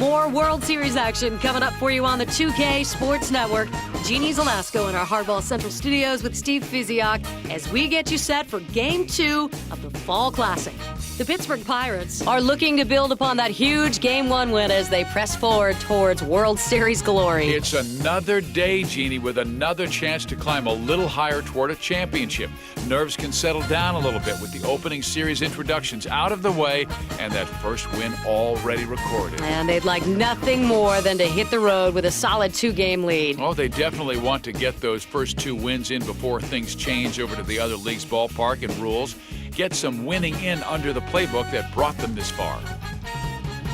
More World Series action coming up for you on the 2K Sports Network. Jeannie Zelasco in our Hardball Central studios with Steve Fiziak as we get you set for Game 2 of the Fall Classic. The Pittsburgh Pirates are looking to build upon that huge Game 1 win as they press forward towards World Series glory. It's another day, Jeannie, with another chance to climb a little higher toward a championship. Nerves can settle down a little bit with the opening series introductions out of the way and that first win already recorded. And they'd like nothing more than to hit the road with a solid 2-game lead. Oh, they definitely want to get those first 2 wins in before things change over to the other league's ballpark and rules. Get some winning in under the playbook that brought them this far.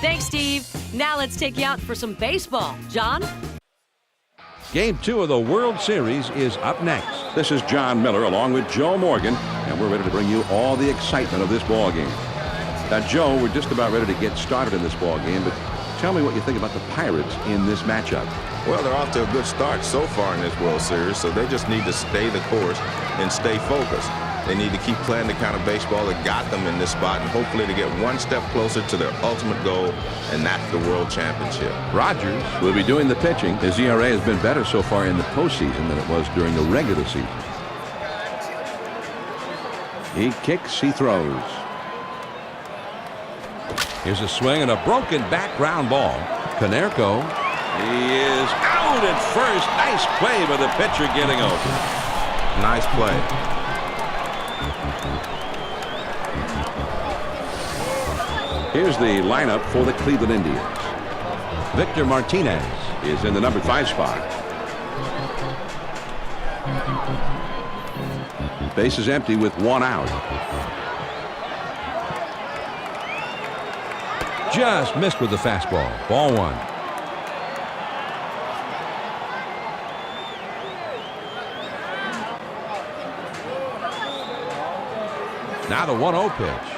Thanks, Steve. Now let's take you out for some baseball. John? Game 2 of the World Series is up next. This is John Miller along with Joe Morgan, and we're ready to bring you all the excitement of this ball game. Now, Joe, we're just about ready to get started in this ball game, but tell me what you think about the Pirates in this matchup. Well, they're off to a good start so far in this World Series, so they just need to stay the course and stay focused. They need to keep playing the kind of baseball that got them in this spot and hopefully to get one step closer to their ultimate goal, and that's the World Championship. Rogers will be doing the pitching. His ERA has been better so far in the postseason than it was during the regular season. He kicks, he throws. Here's a swing and a broken back ground ball. Konerko, he is out at first. Nice play by the pitcher getting open. Nice play. Here's the lineup for the Cleveland Indians. Victor Martinez is in the number 5 spot. Base is empty with 1 out. Just missed with the fastball. Ball 1. Now the 1-0 pitch.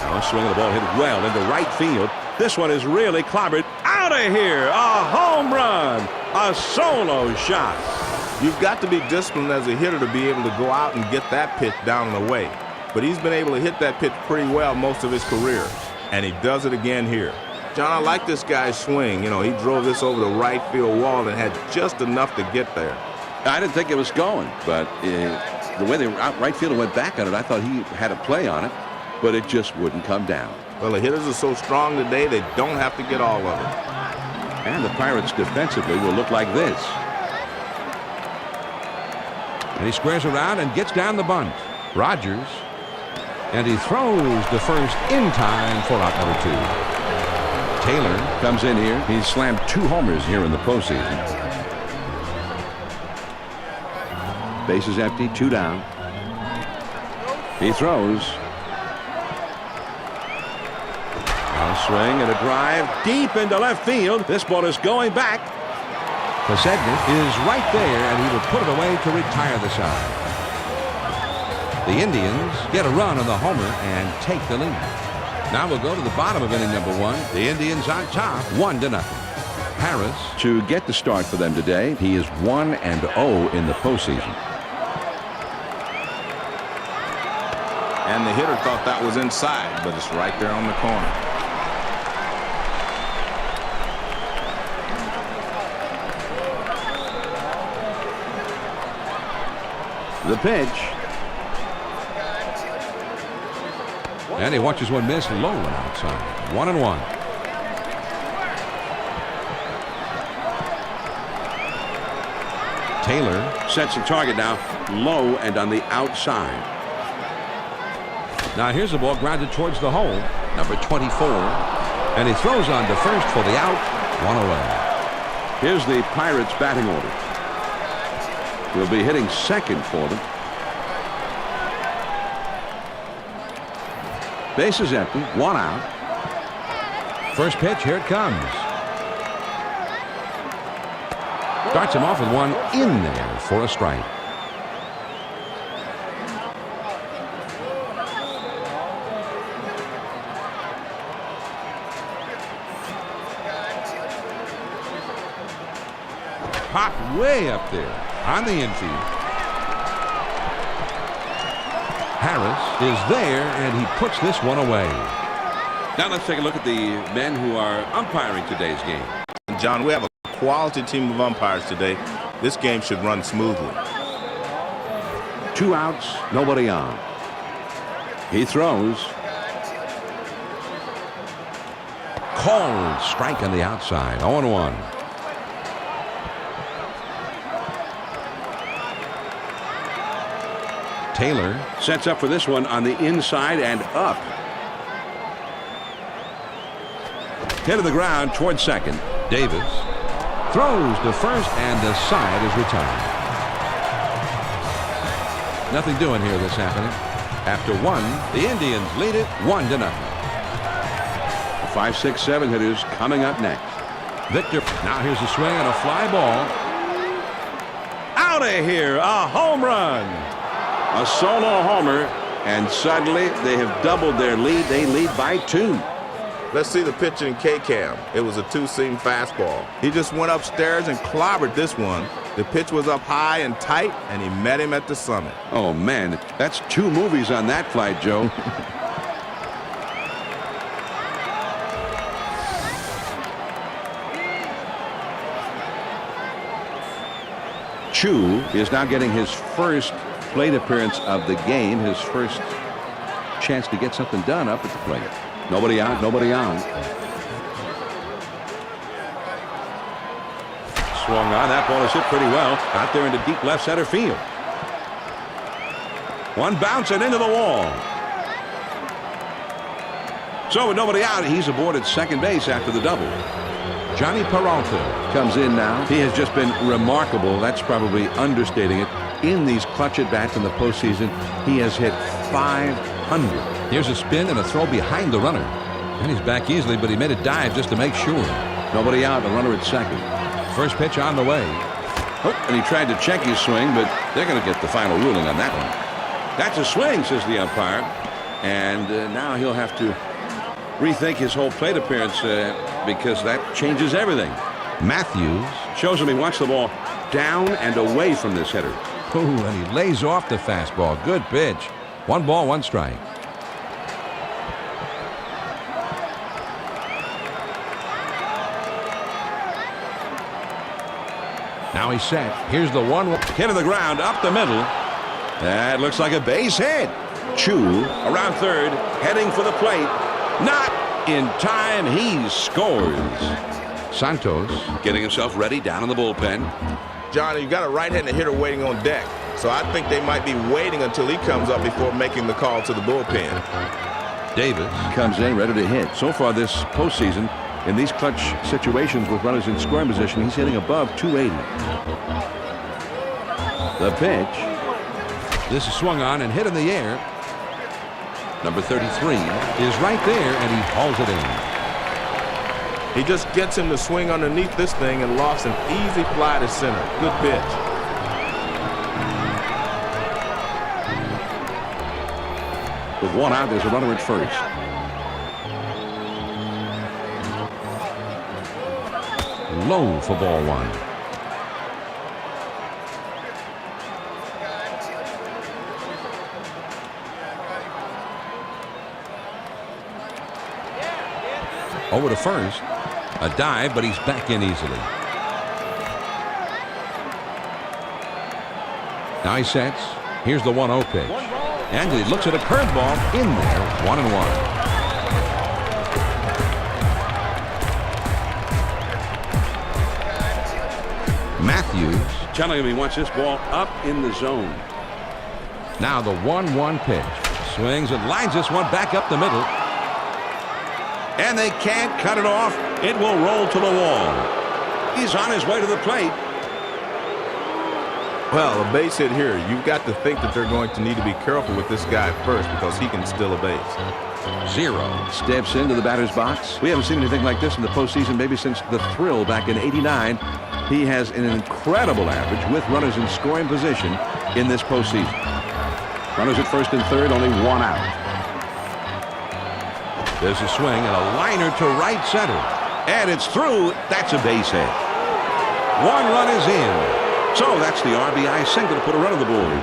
Now a swing of the ball hit well into right field. This one is really clobbered. Out of here. A home run. A solo shot. You've got to be disciplined as a hitter to be able to go out and get that pitch down and away. But he's been able to hit that pitch pretty well most of his career. And he does it again here. John, I like this guy's swing. You know, he drove this over the right field wall and had just enough to get there. I didn't think it was going, but the way the right fielder went back on it, I thought he had a play on it, but it just wouldn't come down. Well, the hitters are so strong today, they don't have to get all of it. And the Pirates defensively will look like this. And he squares around and gets down the bunt. Rogers. And he throws the first in time for out number 2. Taylor comes in here. He's slammed 2 homers here in the postseason. Base is empty, 2 down. He throws. A swing and a drive deep into left field. This ball is going back. Posednik is right there, and he will put it away to retire the side. The Indians get a run on the homer and take the lead. Now we'll go to the bottom of inning number 1. The Indians on top, 1-0. Harris to get the start for them today. He is 1-0 in the postseason. And the hitter thought that was inside, but it's right there on the corner. The pitch. And he watches one miss low and outside. 1-1. Taylor sets the target now low and on the outside. Now here's the ball grounded towards the hole. Number 24. And he throws on to first for the out. 1 away. Here's the Pirates batting order. Will be hitting second for them. Base is empty. 1 out. First pitch. Here it comes. Starts him off with one in there for a strike. Popped way up there on the infield. Harris is there, and he puts this one away. Now let's take a look at the men who are umpiring today's game. John, we have a quality team of umpires today. This game should run smoothly. 2 outs, nobody on. He throws. Called strike on the outside. 0-1. Taylor sets up for this one on the inside and up. Hit to the ground towards second. Davis throws to first, and the side is retired. Nothing doing here this happening. After 1, the Indians lead it 1-0. The 5, 6, 7 hitters coming up next. Victor. Now here's a swing and a fly ball. Out of here. A home run. A solo homer, and suddenly they have doubled their lead. They lead by 2. Let's see the pitch in K-Cam. It was a 2-seam fastball. He just went upstairs and clobbered this one. The pitch was up high and tight, and he met him at the summit. Oh, man, that's 2 movies on that flight, Joe. Chu is now getting his first plate appearance of the game, his first chance to get something done up at the plate. Nobody out, nobody on. Swung on. That ball is hit pretty well. Out there into deep left center field. One bouncing into the wall. So with nobody out, he's aboard at second base after the double. Johnny Peralta comes in now. He has just been remarkable. That's probably understating it. In these clutch at-bats in the postseason, he has hit 500. Here's a spin and a throw behind the runner. And he's back easily, but he made a dive just to make sure. Nobody out, the runner at second. First pitch on the way. Oh, and he tried to check his swing, but they're going to get the final ruling on that one. That's a swing, says the umpire. And now he'll have to rethink his whole plate appearance because that changes everything. Matthews shows him he wants the ball down and away from this hitter. Ooh, and he lays off the fastball. Good pitch. 1 ball, 1 strike. Now he's set. Here's the 1 hit to the ground up the middle. That looks like a base hit. Chu around third, heading for the plate. Not in time. He scores. Santos getting himself ready down in the bullpen. Johnny, you got a right-handed hitter waiting on deck, so I think they might be waiting until he comes up before making the call to the bullpen. Davis comes in ready to hit. So far this postseason, in these clutch situations with runners in scoring position, he's hitting above 280. The pitch. This is swung on and hit in the air. Number 33 is right there, and he hauls it in. He just gets him to swing underneath this thing and lofts an easy fly to center. Good pitch. With 1 out, there's a runner at first. Low for ball 1. Over to first. A dive, but he's back in easily. Now he sets. Here's the 1-0 pitch. And he looks at a curveball in there. 1-1. Matthews telling him he wants this ball up in the zone. Now the 1-1 pitch. Swings and lines this one back up the middle. And they can't cut it off. It will roll to the wall. He's on his way to the plate. Well, a base hit here. You've got to think that they're going to need to be careful with this guy first because he can steal a base. 0 steps into the batter's box. We haven't seen anything like this in the postseason maybe since the thrill back in '89. He has an incredible average with runners in scoring position in this postseason. Runners at first and third, only 1 out. There's a swing and a liner to right center. And it's through. That's a base hit. 1 run is in. So that's the RBI single to put a run on the board.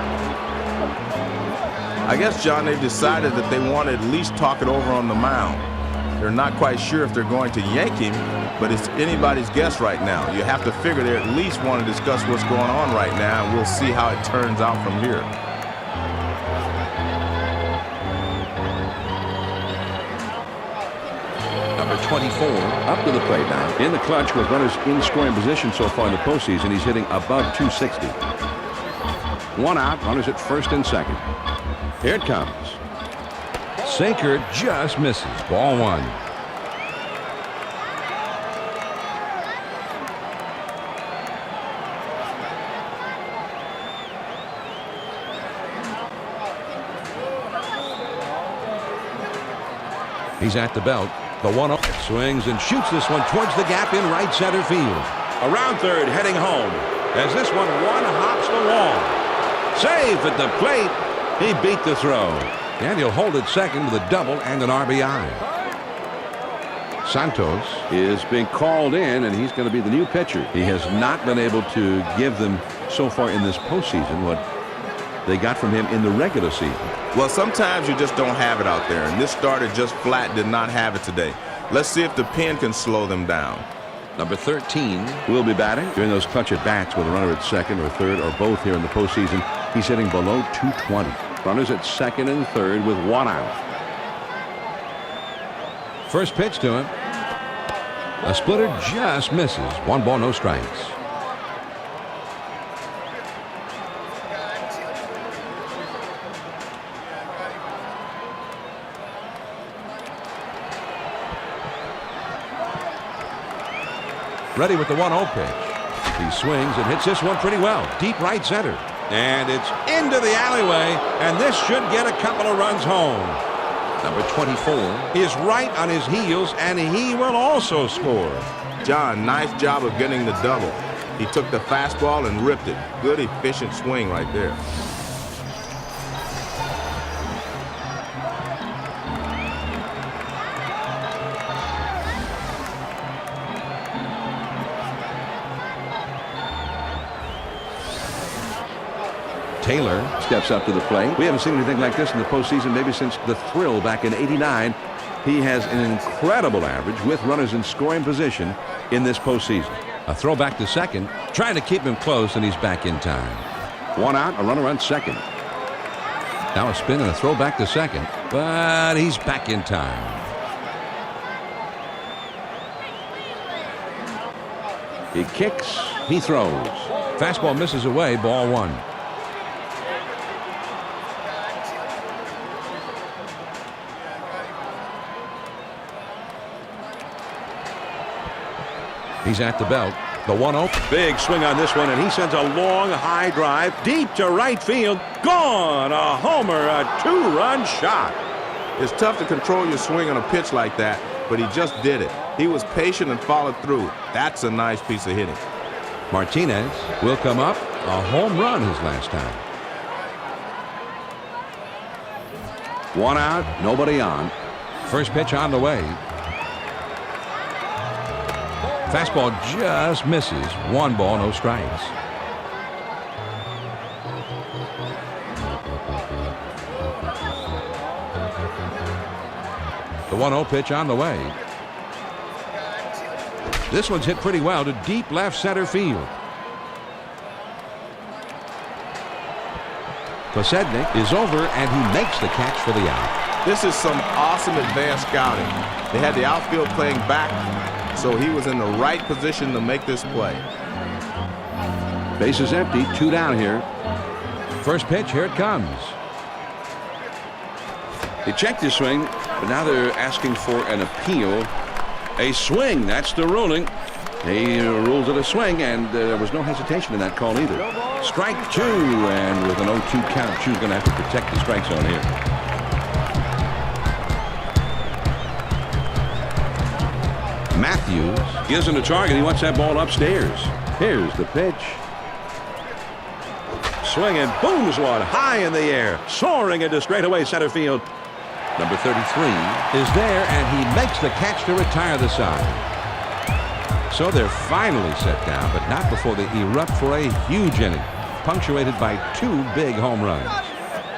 I guess, John, they decided that they want to at least talk it over on the mound. They're not quite sure if they're going to yank him, but it's anybody's guess right now. You have to figure they at least want to discuss what's going on right now, and we'll see how it turns out from here. Number 24 up to the plate now. In the clutch with runners in scoring position so far in the postseason. He's hitting above 260. One out, runners at first and second. Here it comes. Sinker just misses. Ball one. He's at the belt. The 1-0 swings and shoots this one towards the gap in right center field. Around third, heading home. As this one hops the wall. Safe at the plate. He beat the throw. And he'll hold it second with a double and an RBI. Santos is being called in, and he's going to be the new pitcher. He has not been able to give them so far in this postseason what they got from him in the regular season. Well, sometimes you just don't have it out there, and this starter just flat did not have it today. Let's see if the pen can slow them down. Number 13 will be batting during those clutch at bats with a runner at second or third or both here in the postseason. He's hitting below 220. Runners at second and third with one out. First pitch to him. A splitter just misses. 1 ball, no strikes. Ready with the 1-0 pitch. He swings and hits this one pretty well. Deep right center. And it's into the alleyway, and this should get a couple of runs home. Number 24 is right on his heels, and he will also score. John, nice job of getting the double. He took the fastball and ripped it. Good, efficient swing right there. Taylor steps up to the plate. We haven't seen anything like this in the postseason maybe since the thrill back in '89. He has an incredible average with runners in scoring position in this postseason. A throw back to second, trying to keep him close, and he's back in time. One out, a runner on second. Now a spin and a throw back to second, but he's back in time. He kicks, he throws. Fastball misses away, ball one. He's at the belt. The 1-0. Big swing on this one, and he sends a long, high drive deep to right field. Gone! A homer, a 2-run shot. It's tough to control your swing on a pitch like that, but he just did it. He was patient and followed through. That's a nice piece of hitting. Martinez will come up. A home run his last time. One out, nobody on. First pitch on the way. Fastball just misses. 1 ball, no strikes. The 1-0 pitch on the way. This one's hit pretty well to deep left center field. Kosednik is over, and he makes the catch for the out. This is some awesome advanced scouting. They had the outfield playing back, so he was in the right position to make this play. Base is empty, 2 down here. First pitch, here it comes. He checked his swing, but now they're asking for an appeal. A swing, that's the ruling. He rules it a swing, and there was no hesitation in that call either. Strike 2, and with an 0-2 count, Chu's going to have to protect the strike zone here. Matthews gives him the target. He wants that ball upstairs. Here's the pitch. Swing and booms one high in the air, soaring into straightaway center field. Number 33 is there, and he makes the catch to retire the side. So they're finally set down, but not before they erupt for a huge inning, punctuated by 2 big home runs.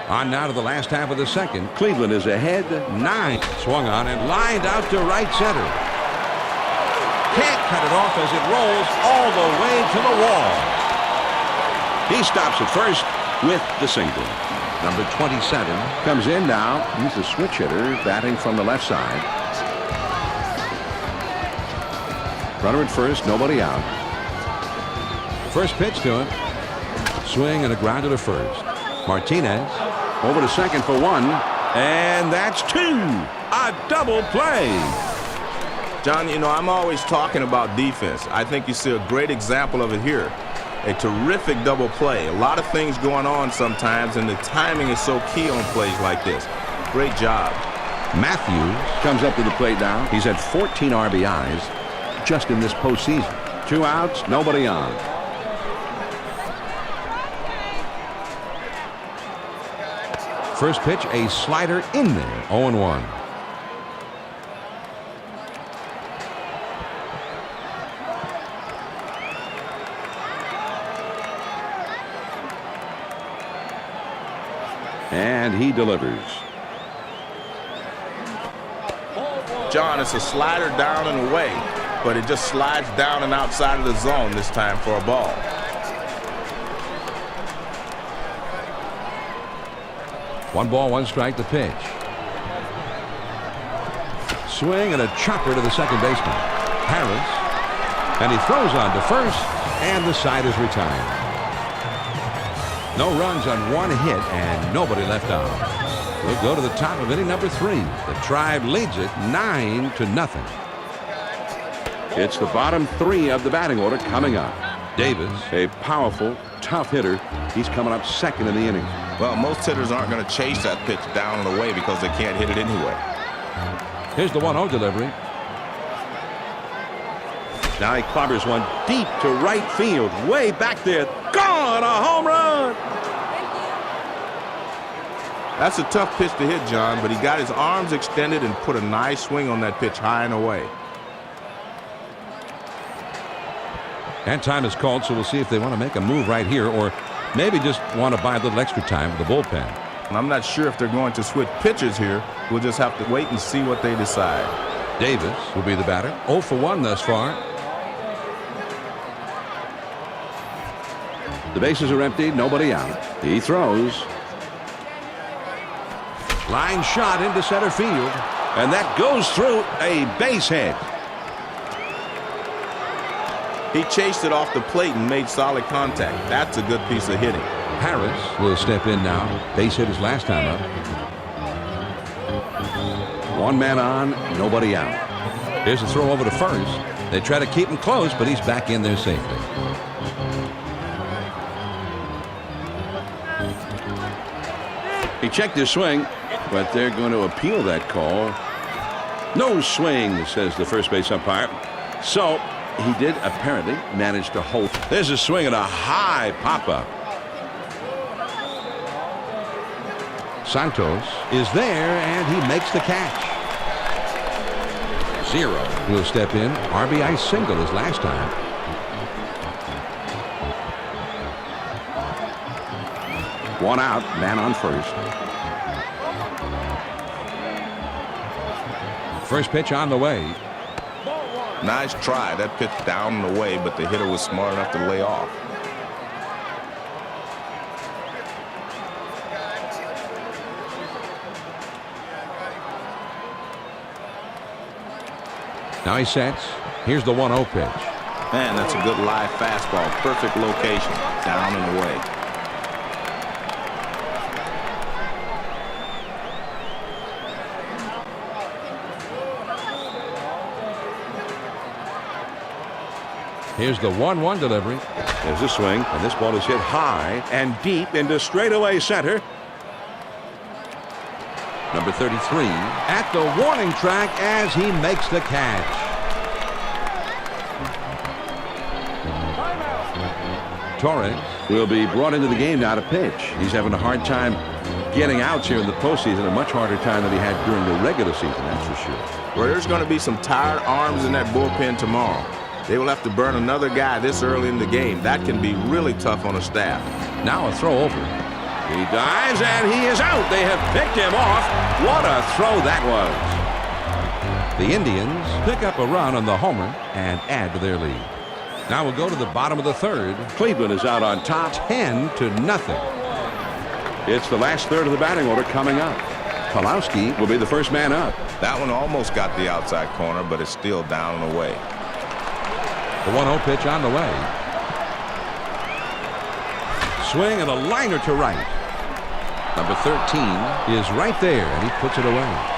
On now to the last half of the second. Cleveland is ahead 9. Swung on and lined out to right center. Can't cut it off as it rolls all the way to the wall. He stops at first with the single. Number 27 comes in now. He's a switch hitter batting from the left side. Runner at first, nobody out. First pitch to him. Swing and a grounder to first. Martinez over to second for 1. And that's 2. A double play. John, you know, I'm always talking about defense. I think you see a great example of it here. A terrific double play. A lot of things going on sometimes, and the timing is so key on plays like this. Great job. Matthews comes up to the plate now. He's had 14 RBIs just in this postseason. 2 outs, nobody on. First pitch, a slider in there. 0-1. And he delivers. John, it's a slider down and away, but it just slides down and outside of the zone this time for a ball. One ball, one strike to pitch. Swing and a chopper to the second baseman. Harris. And he throws on to first, and the side is retired. No runs on 1 hit and nobody left on. We'll go to the top of inning number 3. The Tribe leads it 9-0. It's the bottom 3 of the batting order coming up. Davis, a powerful, tough hitter. He's coming up second in the inning. Well, most hitters aren't going to chase that pitch down and away because they can't hit it anyway. Here's the 1-0 delivery. Now he clobbers one deep to right field. Way back there. Gone! A home run! That's a tough pitch to hit, John, but he got his arms extended and put a nice swing on that pitch high and away. And time is called, so we'll see if they want to make a move right here or maybe just want to buy a little extra time with the bullpen. And I'm not sure if they're going to switch pitchers here. We'll just have to wait and see what they decide. Davis will be the batter. 0 for 1 thus far. The bases are empty, nobody out. He throws. Line shot into center field, and that goes through a base hit. He chased it off the plate and made solid contact. That's a good piece of hitting. Harris will step in now. Base hit his last time up. 1 man on, nobody out. Here's a throw over to first. They try to keep him close, but he's back in there safely. He checked his swing, but they're going to appeal that call. No swing, says the first base umpire. So he did apparently manage to hold. There's a swing and a high pop-up. Santos is there, and he makes the catch. 0 will step in. RBI single his last time. One out, man on first. First pitch on the way. Nice try. That pitch down and away, but the hitter was smart enough to lay off. Now he sets. Here's the 1-0 pitch. Man, that's a good live fastball. Perfect location. Down and away. Here's the 1-1 delivery. There's a swing, and this ball is hit high and deep into straightaway center. Number 33 at the warning track as he makes the catch. Torres will be brought into the game now to pitch. He's having a hard time getting outs here in the postseason, a much harder time than he had during the regular season, that's for sure. Well, there's going to be some tired arms in that bullpen tomorrow. They will have to burn another guy this early in the game. That can be really tough on a staff. Now a throw over. He dives, and he is out. They have picked him off. What a throw that was. The Indians pick up a run on the homer and add to their lead. Now we'll go to the bottom of the third. Cleveland is out on top, 10-0. It's the last third of the batting order coming up. Pulowski will be the first man up. That one almost got the outside corner, but it's still down and away. The 1-0 pitch on the way. Swing and a liner to right. Number 13 is right there, and he puts it away.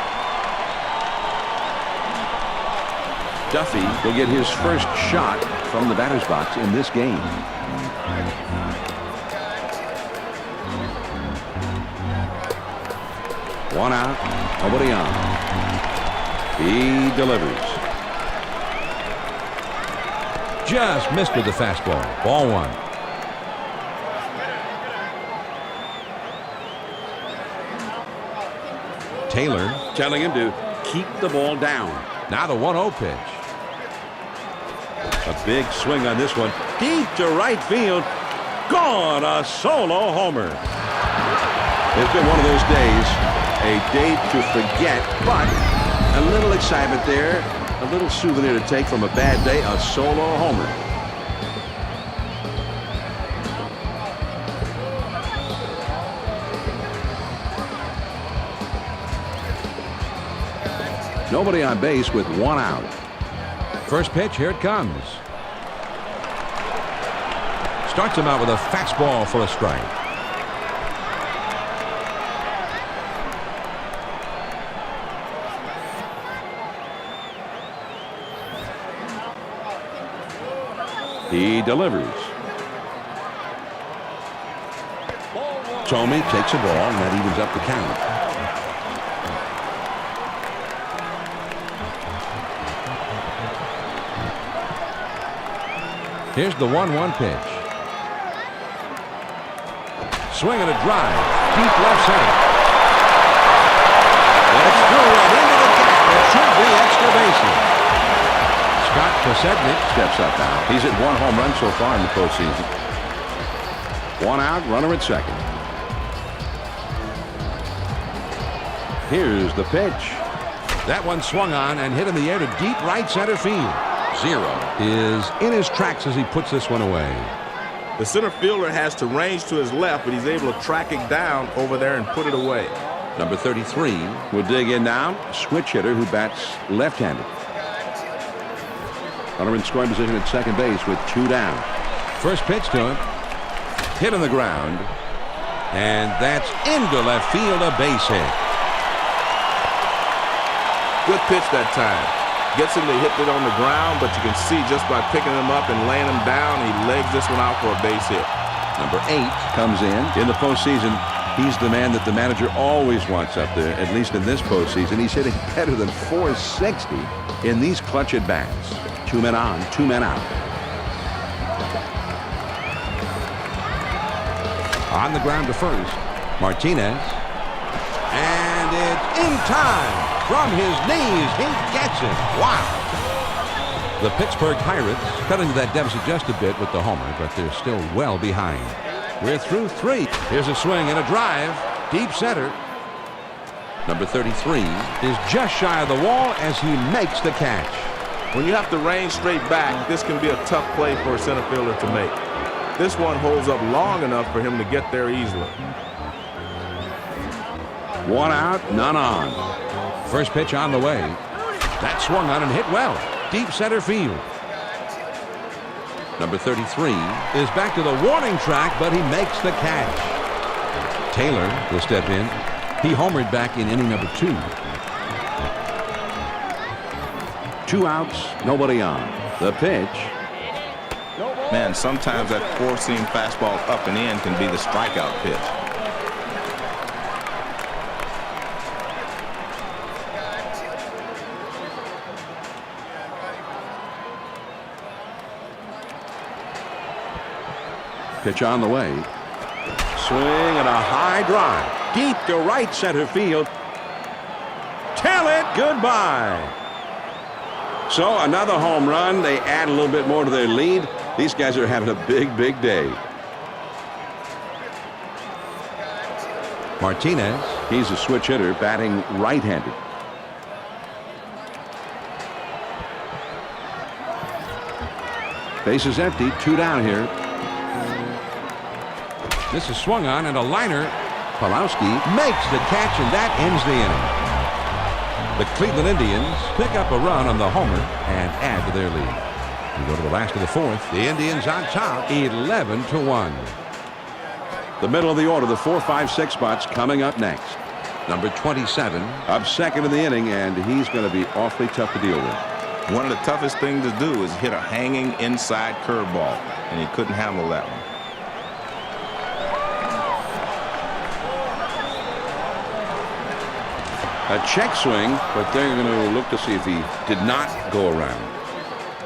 Duffy will get his first shot from the batter's box in this game. One out, nobody on. He delivers. Just missed with the fastball. Ball one. Taylor telling him to keep the ball down. Now the 1-0 pitch. A big swing on this one. Deep to right field. Gone. A solo homer. It's been one of those days. A day to forget, but a little excitement there. A little souvenir to take from a bad day. A solo homer. Nobody on base with one out. First pitch, here it comes. Starts him out with a fastball for a strike. He delivers. Tomey takes a ball, and that evens up the count. Here's the 1-1 pitch. Swing and a drive. Deep left center. It's through and into the gap. It should be extra bases. Scott Kosednik steps up now. He's hit one home run so far in the postseason. One out, runner at second. Here's the pitch. That one swung on and hit in the air to deep right center field. Zero is in his tracks as he puts this one away. The center fielder has to range to his left, but he's able to track it down over there and put it away. Number 33 will dig in now. Switch hitter who bats left-handed. Runner in scoring position at second base with two down. First pitch to him. Hit on the ground. And that's into left field, a base hit. Good pitch that time. Gets him to hit it on the ground, but you can see just by picking him up and laying him down, he legs this one out for a base hit. Number 8 comes in the postseason. He's the man that the manager always wants up there, at least in this postseason. He's hitting better than .460 in these clutch at-bats. 2 men on, 2 men out. On the ground to first, Martinez. And it's in time. From his knees, he gets it. Wow. The Pittsburgh Pirates cut into that deficit just a bit with the homer, but they're still well behind. We're through 3. Here's a swing and a drive. Deep center. Number 33 is just shy of the wall as he makes the catch. When you have to range straight back, this can be a tough play for a center fielder to make. This one holds up long enough for him to get there easily. One out, none on. First pitch on the way. That swung on and hit well. Deep center field. Number 33 is back to the warning track, but he makes the catch. Taylor will step in. He homered back in inning number 2. 2 outs, nobody on. The pitch. Man, sometimes that four-seam fastball up and in can be the strikeout pitch. Pitch on the way. Swing and a high drive. Deep to right center field. Tell it goodbye. So another home run. They add a little bit more to their lead. These guys are having a big, big day. Martinez. He's a switch hitter, batting right-handed. Base is empty. 2 down here. This is swung on and a liner. Pulowski makes the catch, and that ends the inning. The Cleveland Indians pick up a run on the homer and add to their lead. We go to the last of the fourth. The Indians on top, 11-1. The middle of the order, the 4, 5, 6 spots coming up next. Number 27 up second in the inning, and he's going to be awfully tough to deal with. One of the toughest things to do is hit a hanging inside curveball, and he couldn't handle that one. A check swing, but they're going to look to see if he did not go around.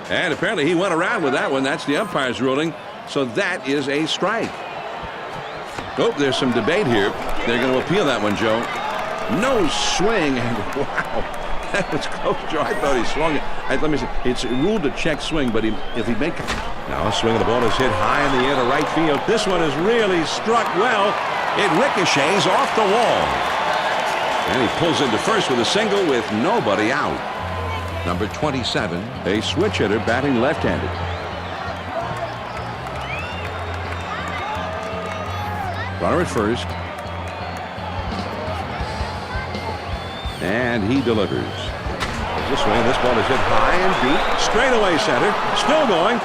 And apparently he went around with that one. That's the umpire's ruling. So that is a strike. Oh, there's some debate here. They're going to appeal that one, Joe. No swing, and wow, that was close, Joe. I thought he swung it. Let me see. It's ruled a check swing, but if he make now a swing of the ball is hit high in the air to right field. This one is really struck well. It ricochets off the wall. And he pulls into first with a single with nobody out. Number 27, a switch hitter batting left-handed. Runner at first. And he delivers. This way, this ball is hit high and deep. Straight away center. Still going.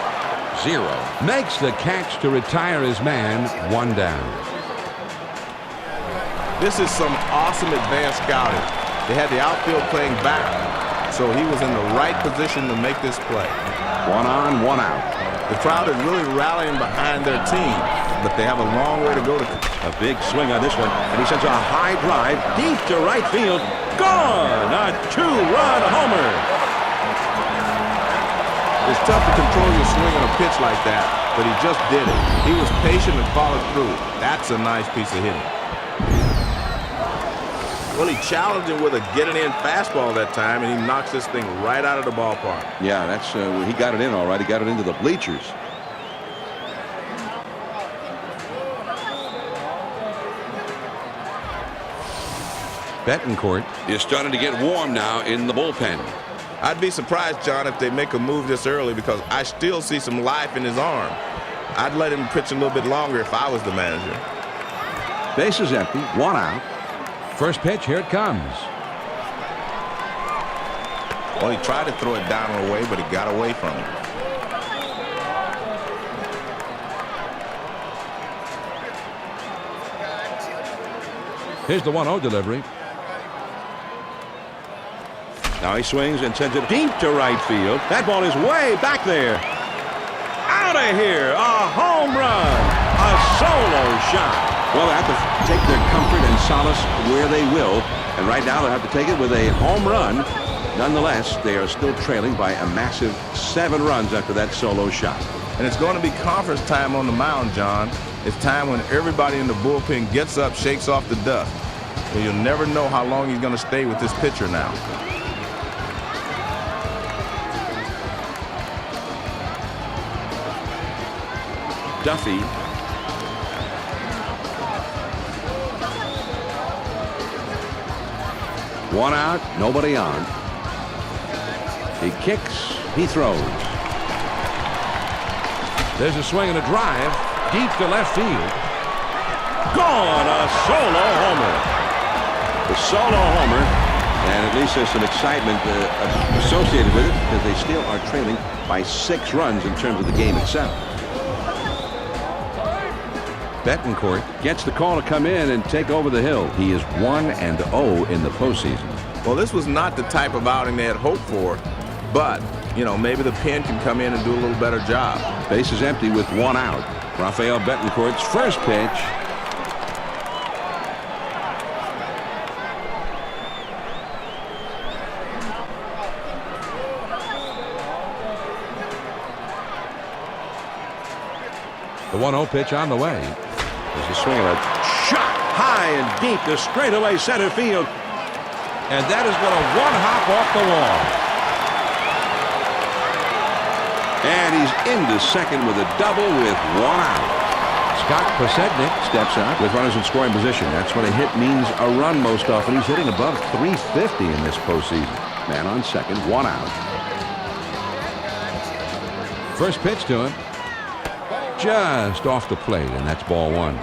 0. Makes the catch to retire his man. 1 down. This is some awesome advanced scouting. They had the outfield playing back, so he was in the right position to make this play. 1 on, 1 out. The crowd is really rallying behind their team, but they have a long way to go. A big swing on this one, and he sends a high drive deep to right field. Gone! A 2-run homer. It's tough to control your swing on a pitch like that, but he just did it. He was patient and followed through. That's a nice piece of hitting. Well, he challenged him with a get-it-in fastball that time, and he knocks this thing right out of the ballpark. Yeah, that's he got it in all right. He got it into the bleachers. Betancourt is starting to get warm now in the bullpen. I'd be surprised, John, if they make a move this early, because I still see some life in his arm. I'd let him pitch a little bit longer if I was the manager. Base is empty. 1 out. First pitch, here it comes. Well, he tried to throw it down and away, but he got away from it. Here's the 1-0 delivery. Now he swings and sends it deep to right field. That ball is way back there. Out of here. A home run. A solo shot. Well, they have to take their comfort and solace where they will. And right now they'll have to take it with a home run. Nonetheless, they are still trailing by a massive 7 runs after that solo shot. And it's going to be conference time on the mound, John. It's time when everybody in the bullpen gets up, shakes off the dust. So you'll never know how long he's going to stay with this pitcher now. Duffy. One out, nobody on. He kicks, he throws. There's a swing and a drive deep to left field. Gone, a solo homer. The solo homer, and at least there's some excitement associated with it because they still are trailing by 6 runs in terms of the game itself. Betancourt gets the call to come in and take over the hill. He is 1-0 in the postseason. Well, this was not the type of outing they had hoped for, but, you know, maybe the pen can come in and do a little better job. Base is empty with 1 out. Rafael Betancourt's first pitch. The 1-0 pitch on the way. There's a swing and a shot high and deep to straightaway center field. And that is going to one-hop off the wall. And he's into second with a double with 1 out. Scott Posednik steps up with runners in scoring position. That's when a hit means a run most often. He's hitting above 350 in this postseason. Man on second, 1 out. First pitch to him. Just off the plate, and that's ball 1.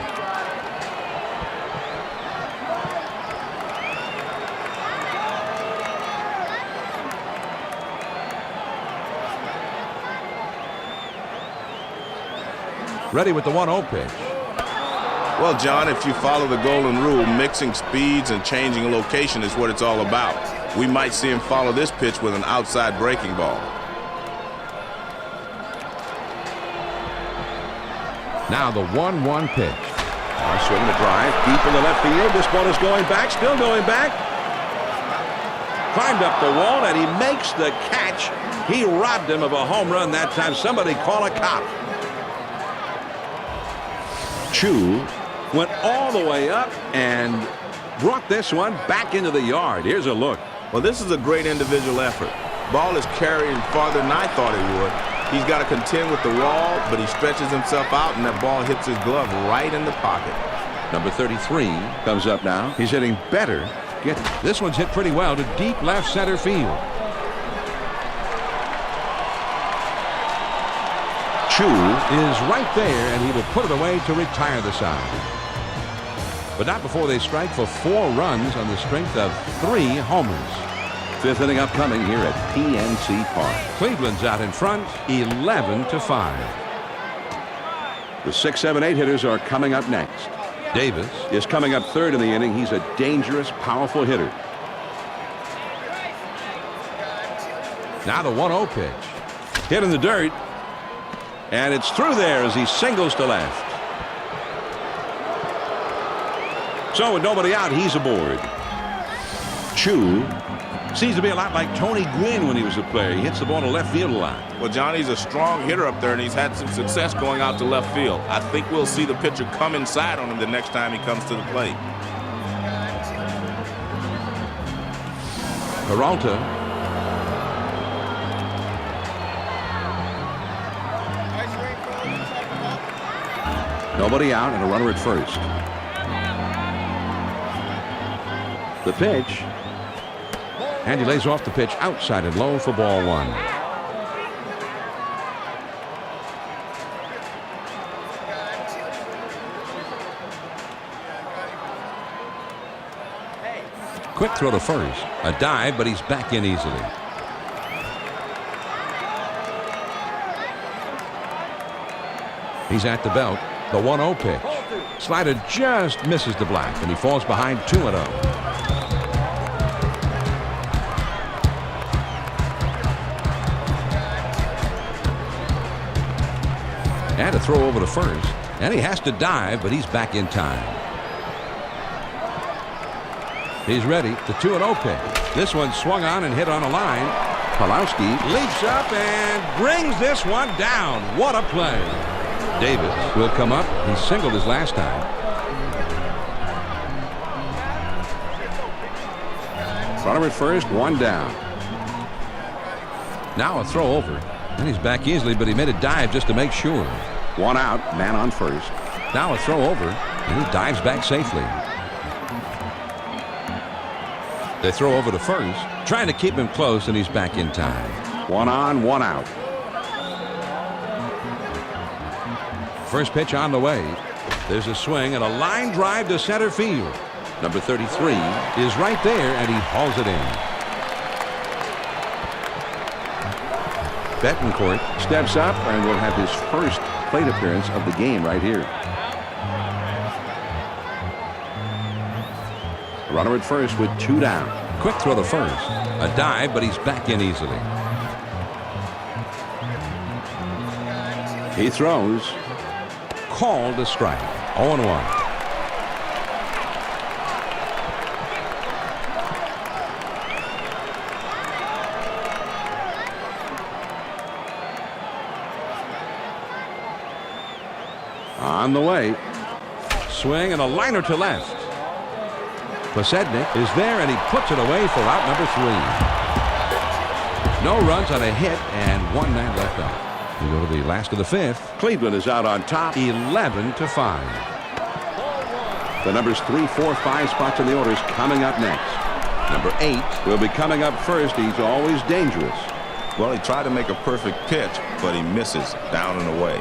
Ready with the 1-0 pitch. Well, John, if you follow the golden rule, mixing speeds and changing location is what it's all about. We might see him follow this pitch with an outside breaking ball. Now the 1-1 pitch. Swing the drive deep in the left field. This ball is going back, still going back. Climbed up the wall, and he makes the catch. He robbed him of a home run that time. Somebody call a cop. Chu went all the way up and brought this one back into the yard. Here's a look. Well, this is a great individual effort. Ball is carrying farther than I thought it would. He's got to contend with the wall, but he stretches himself out, and that ball hits his glove right in the pocket. Number 33 comes up now. He's hitting better. This one's hit pretty well to deep left center field. Chu is right there, and he will put it away to retire the side. But not before they strike for 4 runs on the strength of 3 homers. 5th inning upcoming here at PNC Park. Cleveland's out in front, 11-5. The 6, 7, 8 hitters are coming up next. Davis is coming up 3rd in the inning. He's a dangerous, powerful hitter. Now the 1-0 pitch. Hit in the dirt. And it's through there as he singles to left. So with nobody out, he's aboard. Chu seems to be a lot like Tony Gwynn when he was a player. He hits the ball to left field a lot. Well, Johnny's a strong hitter up there, and he's had some success going out to left field. I think we'll see the pitcher come inside on him the next time he comes to the plate. Peralta. Nobody out and a runner at first. The pitch. And he lays off the pitch outside and low for ball 1. Quick throw to first. A dive, but he's back in easily. He's at the belt. The 1-0 pitch. Slider just misses the black, and he falls behind 2-0. And a throw over to first. And he has to dive, but he's back in time. He's ready. The 2-0 pitch. This one swung on and hit on a line. Pulowski leaps up and brings this one down. What a play. Davis will come up. He singled his last time. Runner at first, 1 down. Now a throw over. And he's back easily, but he made a dive just to make sure. 1 out, man on first. Now a throw over, and he dives back safely. They throw over to first, trying to keep him close, and he's back in time. 1 on, 1 out. First pitch on the way. There's a swing and a line drive to center field. Number 33 is right there, and he hauls it in. Betancourt steps up and will have his first plate appearance of the game right here. Runner at first with 2 down. Quick throw to first. A dive, but he's back in easily. He throws. Called a strike. 0-1. On the way. Swing and a liner to left. Posednik is there, and he puts it away for out number 3. No runs on a hit and 1 man left on. We go to the last of the fifth. Cleveland is out on top, 11-5. The numbers 3, 4, 5 spots in the orders coming up next. Number 8 will be coming up first. He's always dangerous. Well, he tried to make a perfect pitch, but he misses down and away.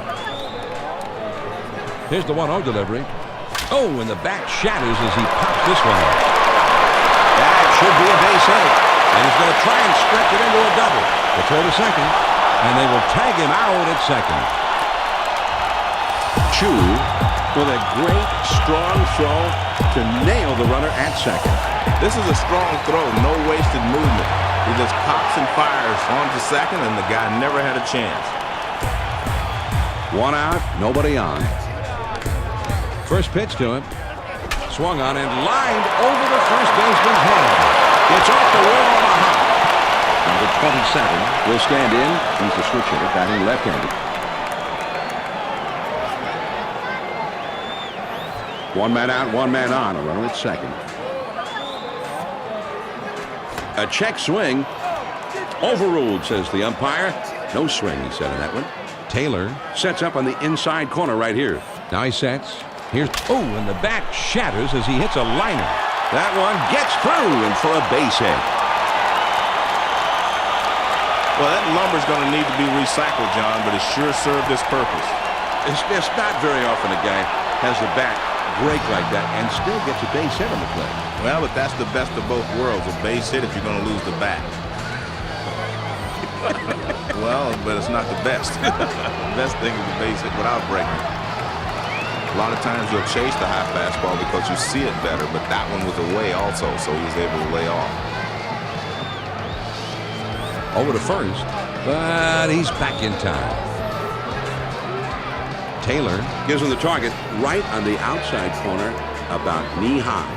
Here's the 1-0 delivery. Oh, and the bat shatters as he pops this one. That should be a base hit. And he's going to try and stretch it into a double. The throw to second, and they will tag him out at second. Chu with a great, strong throw to nail the runner at second. This is a strong throw, no wasted movement. He just pops and fires onto second, and the guy never had a chance. 1 out, nobody on. First pitch to him. Swung on and lined over the first baseman's head. It's off the wall on a hop. Number 27 will stand in. He's a switch hitter, batting left-handed. 1 man out, 1 man on. A runner at second. A check swing. Overruled, says the umpire. No swing, he said in that one. Taylor sets up on the inside corner right here. Now he sets. Here's, and the bat shatters as he hits a liner. That one gets through and for a base hit. Well, that lumber's going to need to be recycled, John, but it sure served its purpose. It's not very often a guy has the bat break like that and still gets a base hit on the play. Well, but that's the best of both worlds, a base hit if you're going to lose the bat. Well, but it's not the best. The best thing is the base hit without breaking. A lot of times you'll chase the high fastball because you see it better, but that one was away also, so he was able to lay off. Over to first, but he's back in time. Taylor gives him the target right on the outside corner, about knee high.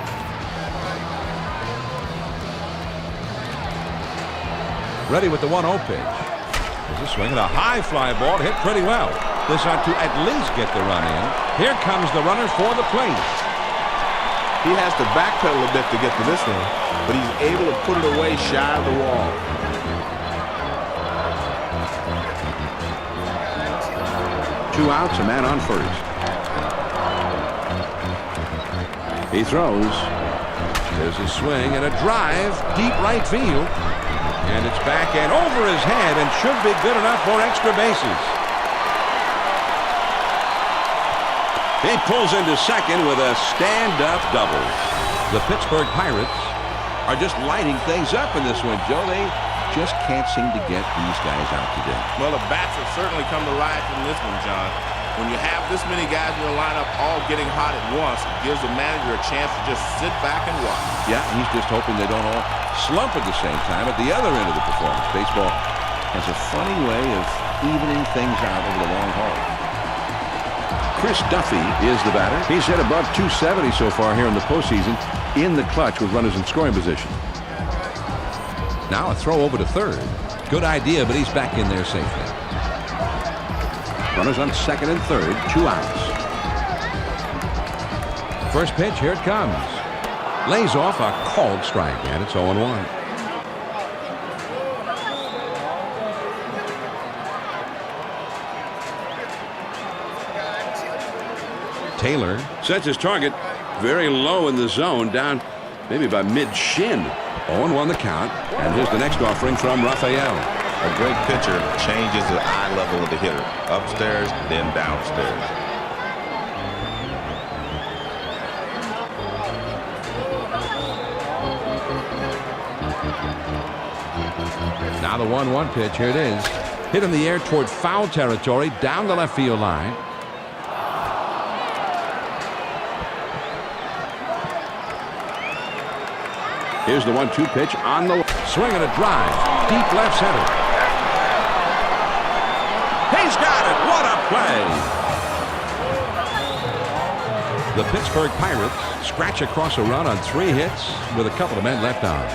Ready with the 1-0 pitch. There's a swing and a high fly ball hit pretty well. This ought to at least get the run in. Here comes the runner for the plate. He has to backpedal a bit to get to this one, but he's able to put it away shy of the wall. Two outs, a man on first. He throws. There's a swing and a drive, deep right field. And it's back and over his head and should be good enough for extra bases. He pulls into second with a stand-up double. The Pittsburgh Pirates are just lighting things up in this one, Joe. They just can't seem to get these guys out today. Well, the bats have certainly come to life in this one, John. When you have this many guys in your lineup all getting hot at once, it gives the manager a chance to just sit back and watch. Yeah, he's just hoping they don't all slump at the same time at the other end of the performance. Baseball has a funny way of evening things out over the long haul. Chris Duffy is the batter. He's hit above 270 so far here in the postseason in the clutch with runners in scoring position. Now a throw over to third. Good idea, but he's back in there safely. Runners on second and third, 2 outs. First pitch, here it comes. Lays off a called strike, and it's 0-1. Taylor sets his target very low in the zone, down maybe by mid-shin. 0-1 the count, and here's the next offering from Rafael. A great pitcher changes the eye level of the hitter, upstairs, then downstairs. Now the 1-1 pitch, here it is. Hit in the air toward foul territory, down the left field line. Here's the 1-2 pitch on the swing and a drive, deep left center. He's got it. What a play! The Pittsburgh Pirates scratch across a run on 3 hits with a couple of men left on.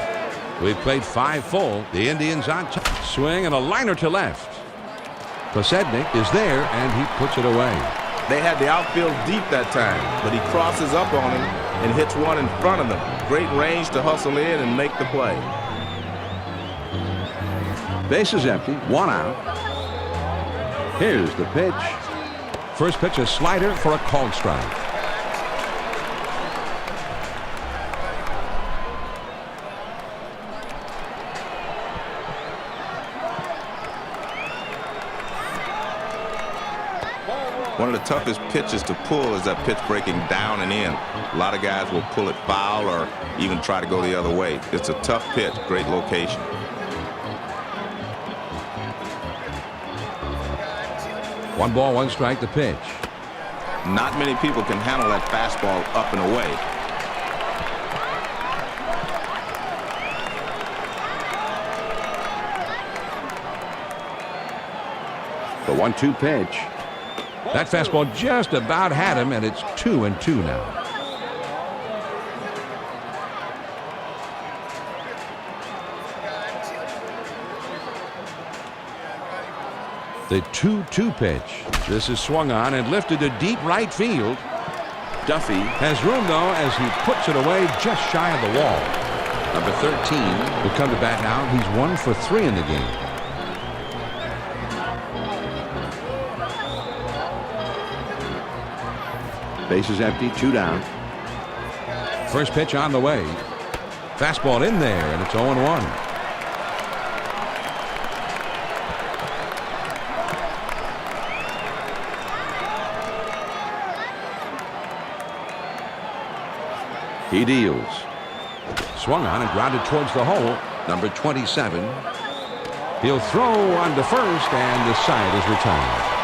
We've played 5 full. The Indians on top. Swing and a liner to left. Posednik is there and he puts it away. They had the outfield deep that time, but he crosses up on him and hits one in front of them. Great range to hustle in and make the play. Base is empty, 1 out. Here's the pitch. First pitch, a slider for a called strike. One of the toughest pitches to pull is that pitch breaking down and in. A lot of guys will pull it foul or even try to go the other way. It's a tough pitch, great location. One ball, one strike, the pitch. Not many people can handle that fastball up and away. The 1-2 pitch. That fastball just about had him, and it's 2-2 now. The 2-2 pitch. This is swung on and lifted to deep right field. Duffy has room, though, as he puts it away just shy of the wall. Number 13 will come to bat now. He's 1 for 3 in the game. Bases empty, 2 down. First pitch on the way. Fastball in there, and it's 0-1. He deals. Swung on and grounded towards the hole. Number 27. He'll throw on to first, and the side is retired.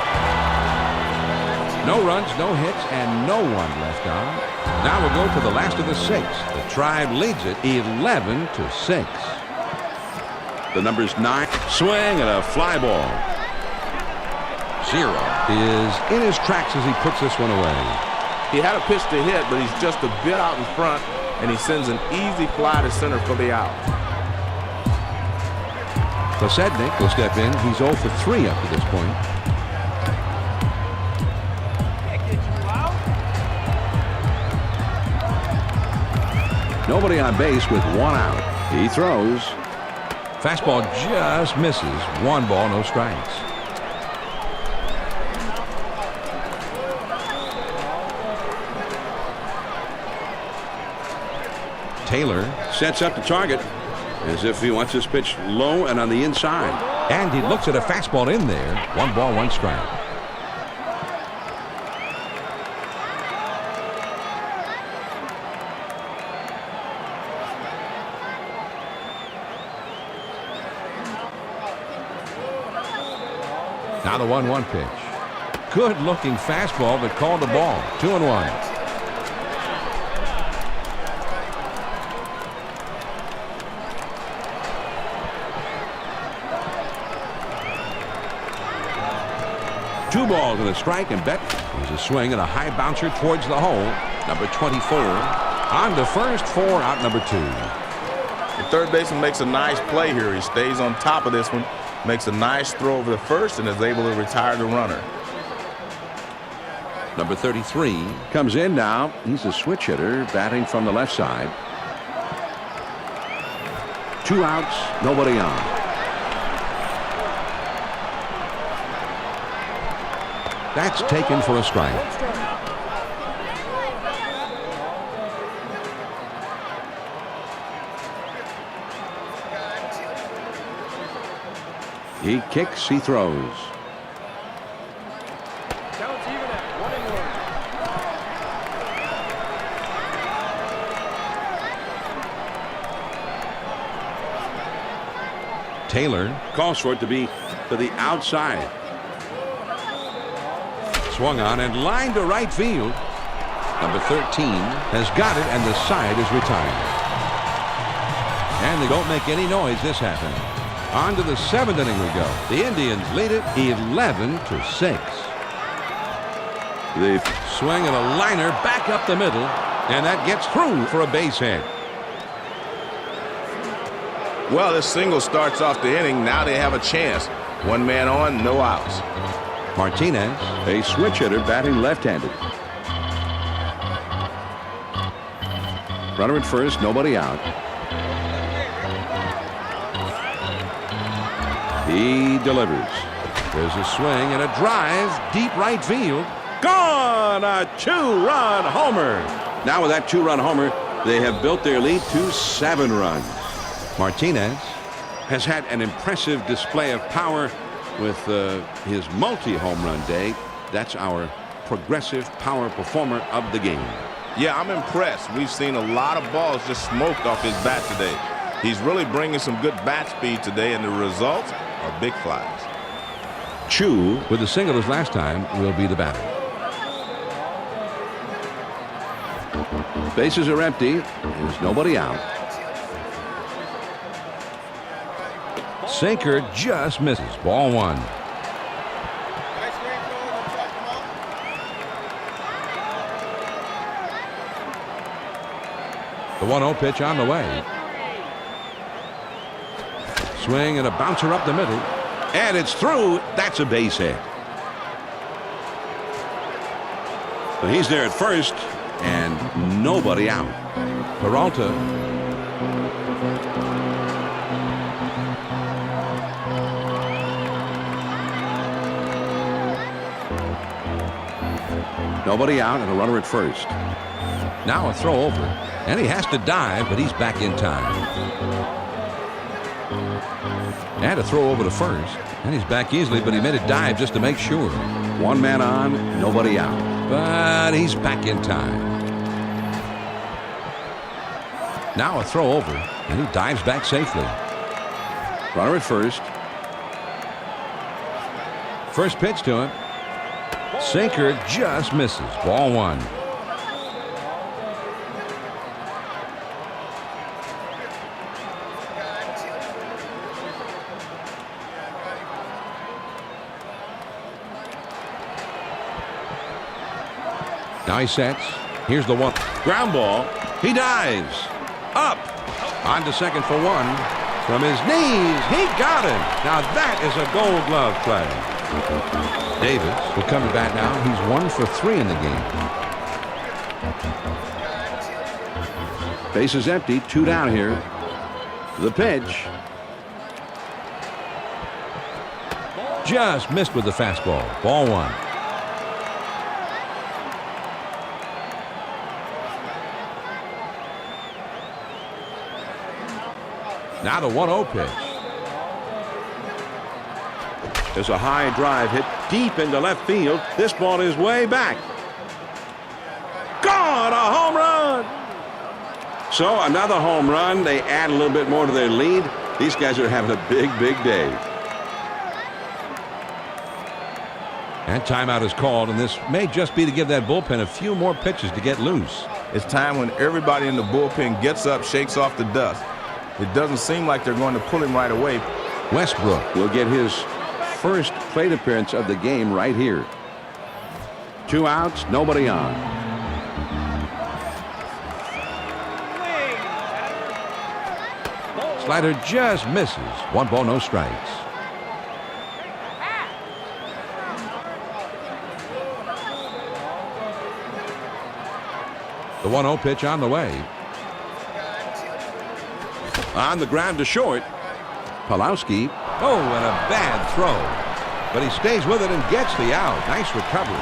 No runs, no hits, and no one left on. Now we'll go to the last of the 6. The Tribe leads it 11-6. The number's 9. Swing and a fly ball. Zero is in his tracks as he puts this one away. He had a pitch to hit, but he's just a bit out in front, and he sends an easy fly to center for the out. Posednik will step in. He's 0 for 3 up to this point. Nobody on base with 1 out. He throws. Fastball just misses. 1 ball, no strikes. Taylor sets up the target as if he wants this pitch low and on the inside. And he looks at a fastball in there. 1 ball, 1 strike. Now the 1-1 pitch. Good looking fastball, but called the ball. 2-1. Two balls and a strike, and Beck was a swing and a high bouncer towards the hole. Number 24 on to first, 4 out, number 2. The third baseman makes a nice play here. He stays on top of this one, makes a nice throw over the first, and is able to retire the runner. Number 33 comes in now. He's a switch hitter, batting from the left side. 2 outs, nobody on. That's taken for a strike. He kicks, he throws. Taylor calls for it to be to the outside. Swung on and lined to right field. Number 13 has got it, and the side is retired. And they don't make any noise. This happened. On to the 7th inning we go. The Indians lead it 11-6. The swing and a liner back up the middle, and that gets through for a base hit. Well, this single starts off the inning. Now they have a chance. 1 man on, no outs. Martinez, a switch hitter, batting left-handed. Runner at first, nobody out. He delivers. There's a swing and a drive. Deep right field. Gone! A 2-run homer. Now with that 2-run homer, they have built their lead to 7 runs. Martinez has had an impressive display of power with his multi-home run day. That's our progressive power performer of the game. Yeah, I'm impressed. We've seen a lot of balls just smoked off his bat today. He's really bringing some good bat speed today, and the results are big flies. Chu, with the single as last time, will be the batter. Bases are empty. There's nobody out. Sinker just misses. Ball 1. The 1-0 pitch on the way. Swing and a bouncer up the middle. And it's through. That's a base hit. So he's there at first, and nobody out. Peralta. Nobody out and a runner at first. Now a throw over. And he has to dive, but he's back in time. And a throw over to first. And he's back easily, but he made a dive just to make sure. 1 man on, nobody out. But he's back in time. Now a throw over, and he dives back safely. Runner at first. First pitch to him. Sinker just misses. Ball 1. Now he sets. Here's the 1. Ground ball. He dives. Up. On to second for 1. From his knees. He got him. Now that is a Gold Glove play. Davis will come to bat now. He's 1 for 3 in the game. Base is empty. 2 down here. The pitch. Just missed with the fastball. Ball 1. Now the 1-0 pitch. There's a high drive hit deep into left field. This ball is way back. Gone! A home run! So another home run. They add a little bit more to their lead. These guys are having a big, big day. And timeout is called, and this may just be to give that bullpen a few more pitches to get loose. It's time when everybody in the bullpen gets up, shakes off the dust. It doesn't seem like they're going to pull him right away. Westbrook will get his first plate appearance of the game right here. 2 outs, nobody on. Slider just misses. 1 ball, no strikes. The 1-0 pitch on the way. On the ground to short. Pulowski. Oh, and a bad throw. But he stays with it and gets the out. Nice recovery.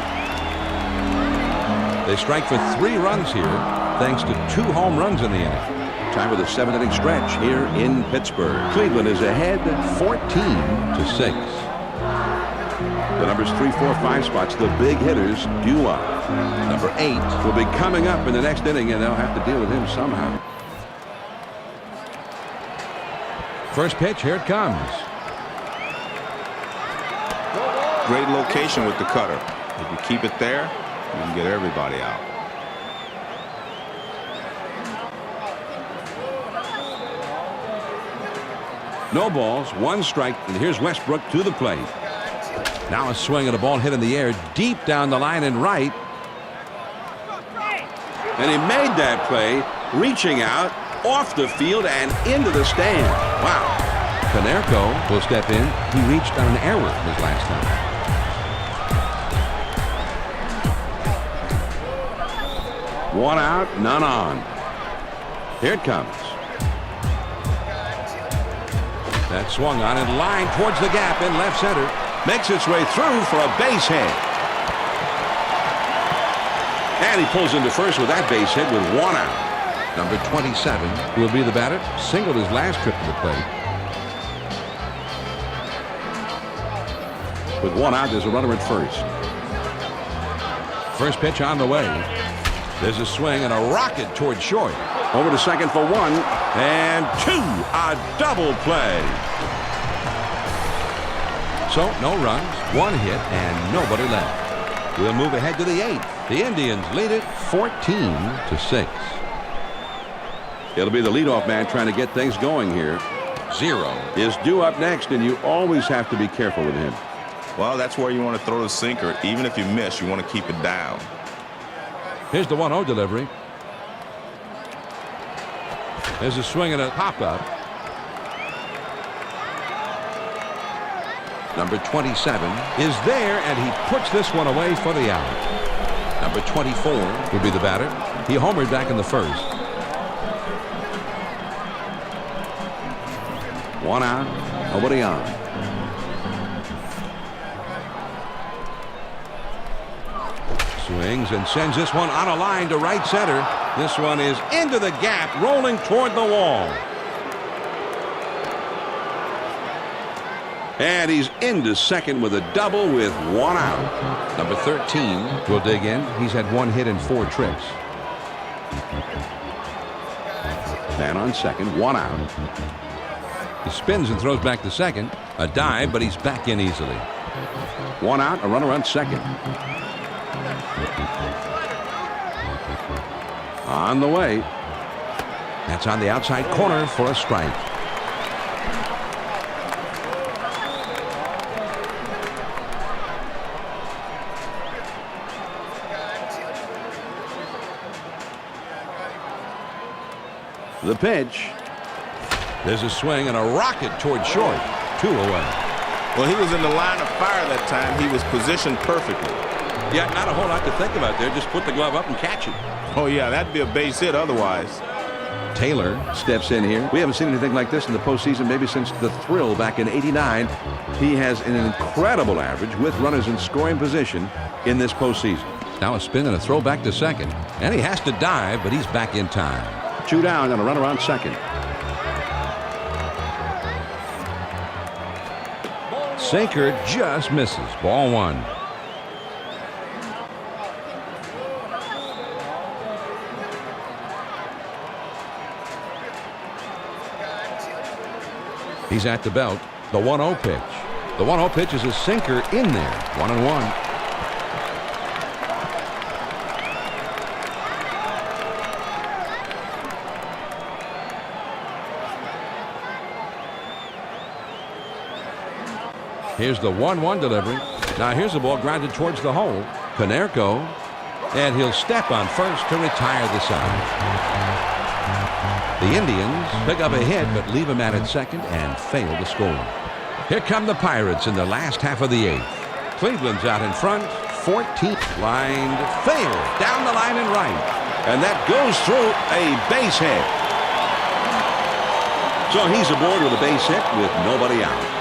They strike for 3 runs here, thanks to 2 home runs in the inning. Time with a 7-inning stretch here in Pittsburgh. Cleveland is ahead 14-6. The numbers 3, 4, 5 spots, the big hitters due up. Number 8 will be coming up in the next inning, and they'll have to deal with him somehow. First pitch, here it comes. Great location with the cutter. If you keep it there, you can get everybody out. No balls, 1 strike, and here's Westbrook to the plate. Now a swing and a ball hit in the air deep down the line and right. And he made that play, reaching out, off the field and into the stand. Wow. Konerko will step in. He reached on an error his last time. 1 out, none on. Here it comes. That swung on and lined towards the gap in left center. Makes its way through for a base hit. And he pulls into first with that base hit with one out. Number 27 will be the batter. Singled his last trip to the plate. With one out, there's a runner at first. First pitch on the way. There's a swing and a rocket toward short. Over to second for one and two. A double play. So no runs, one hit, and nobody left. We'll move ahead to the eighth. The Indians lead it 14-6. It'll be the leadoff man trying to get things going here. Zero is due up next, and you always have to be careful with him. Well, that's where you want to throw the sinker. Even if you miss, you want to keep it down. Here's the 1-0 delivery. There's a swing and a pop-up. Number 27 is there, and he puts this one away for the out. Number 24 will be the batter. He homered back in the first. One out, nobody on. Swings and sends this one on a line to right center. This one is into the gap, rolling toward the wall. And he's into second with a double with one out. Number 13 will dig in. He's had one hit in 4 trips. Man on second, one out. He spins and throws back to second. A dive, but he's back in easily. One out, a runner on second. On the way. That's on the outside corner for a strike. The pitch. There's a swing and a rocket toward short. 2 away. Well, he was in the line of fire that time. He was positioned perfectly. Yeah, not a whole lot to think about there. Just put the glove up and catch it. Oh, yeah, that'd be a base hit otherwise. Taylor steps in here. We haven't seen anything like this in the postseason maybe since the Thrill back in '89. He has an incredible average with runners in scoring position in this postseason. Now a spin and a throw back to second. And he has to dive, but he's back in time. 2 down and a runner on second. Sinker just misses. Ball 1. He's at the belt. The 1-0 pitch. The 1-0 pitch is a sinker in there. 1-1. Here's the 1-1 delivery. Now here's the ball grounded towards the hole. Konerko. And he'll step on first to retire the side. The Indians pick up a hit but leave him at second and fail to score. Here come the Pirates in the last half of the 8th. Cleveland's out in front. 14th. Lined fair down the line and right. And that goes through a base hit. So he's aboard with a base hit with nobody out.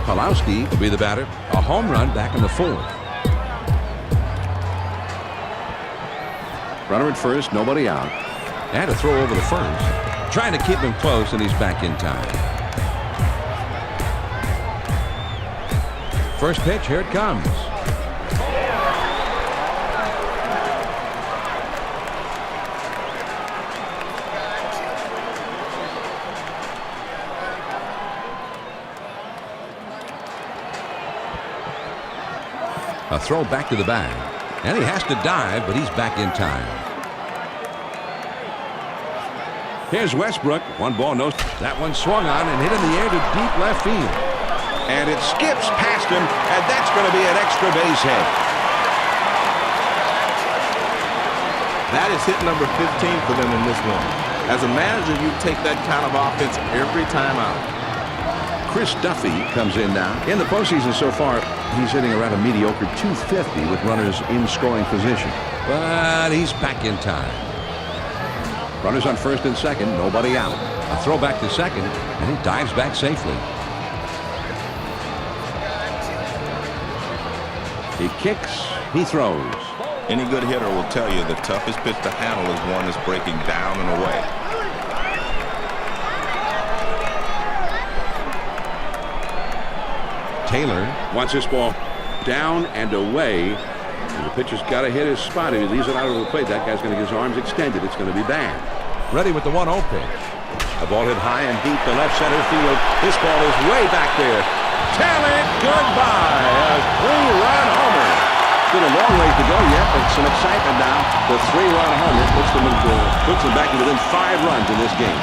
Pulowski will be the batter. A home run back in the 4th. Runner at first, nobody out. And a throw over the first. Trying to keep him close, and he's back in time. First pitch, here it comes. A throw back to the bag. And he has to dive, but he's back in time. Here's Westbrook. 1 ball, no. That one swung on and hit in the air to deep left field. And it skips past him, and that's going to be an extra base hit. That is hit number 15 for them in this one. As a manager, you take that kind of offense every time out. Chris Duffy comes in now. In the postseason so far, he's hitting around a mediocre .250 with runners in scoring position. But he's back in time. Runners on first and second, nobody out. A throw back to second, and he dives back safely. He kicks, he throws. Any good hitter will tell you the toughest pitch to handle is one that's breaking down and away. Taylor wants this ball down and away. And the pitcher's got to hit his spot. If he leaves it out of the plate, that guy's going to get his arms extended. It's going to be bad. Ready with the 1-0 pitch. The ball hit high and deep to left center field. This ball is way back there. Tell it goodbye. A 3-run homer. Still a long way to go yet, but some excitement now. The 3-run homer puts them back to within 5 runs in this game.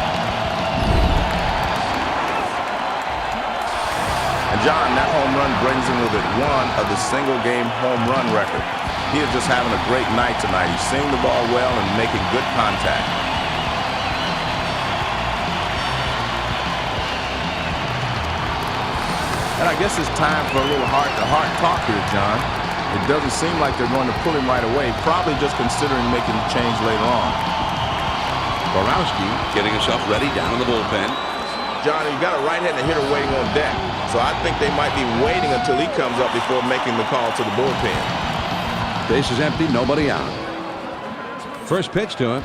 And John, that home run brings him within one of the single-game home run record. He is just having a great night tonight. He's seeing the ball well and making good contact. And I guess it's time for a little heart-to-heart talk here, John. It doesn't seem like they're going to pull him right away, probably just considering making the change later on. Borowski getting himself ready down in the bullpen. John, you've got a right-handed hitter waiting on deck, so I think they might be waiting until he comes up before making the call to the bullpen. Base is empty, nobody out. First pitch to him.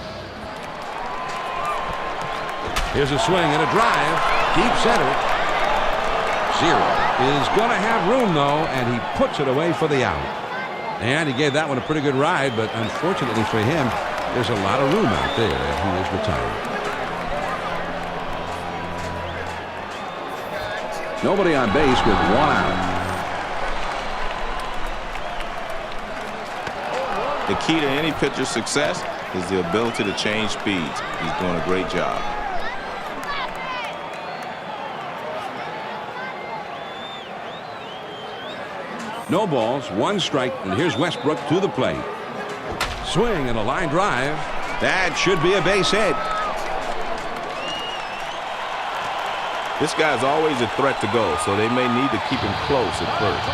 Here's a swing and a drive. Deep center. Zero is going to have room, though, and he puts it away for the out. And he gave that one a pretty good ride, but unfortunately for him, there's a lot of room out there, and he is retired. Nobody on base with 1 out. The key to any pitcher's success is the ability to change speeds. He's doing a great job. No balls, 1 strike, and here's Westbrook to the plate. Swing and a line drive. That should be a base hit. This guy's always a threat to go, so they may need to keep him close at first.